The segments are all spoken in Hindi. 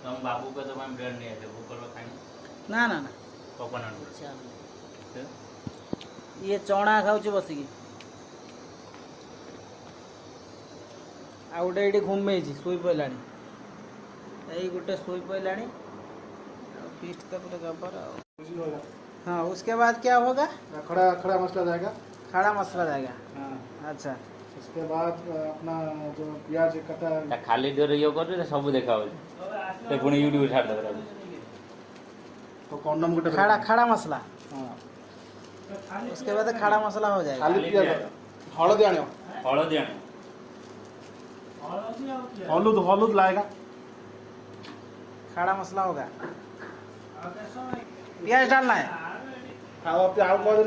तुम बाबू को तो मैं ब्रेड नहीं आते वो करो खाएंगे ना ना ना कोकोनट ये चौड़ा खाऊँ बसिकी आ गोटे ये घूमे शोई पड़ा यही गोटे शोई पड़ा फीस्ट का पूरा गब्बर हाँ उसके बाद क्या होगा खड़ा खड़ा मसला जाएगा। खड़ा मसला जाएगा हाँ अच्छा उसके बाद अपना जो प्याज कटा खाली जो यो कर सब देखा तो पुणी यूट्यूब छाड़ दे तो कॉन्डम गोटे खड़ा खड़ा मसला हाँ उसके बाद खड़ा मसला हो जाएगा खाली प्याज हलदी आनियो हलदी आने हलुद हलुद लाएगा खड़ा मसला होगा प्याज डालना है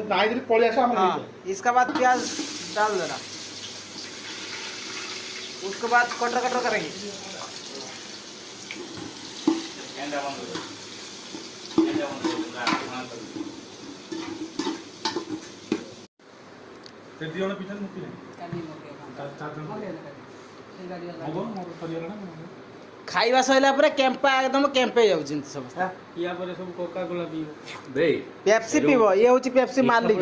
नाइजरी पड़े आसा हाँ इसका बाद प्याज डाल देना उसके बाद कटर कटर करेंगे ते दियों ने पीछे मुक्की नहीं चार जन खाइबा सइला पर कैंपा एकदम कैंपे जाउछिन सब या पर सब कोका कोला पीबो दे पेप्सी पीबो ये होची पेप्सी मालिक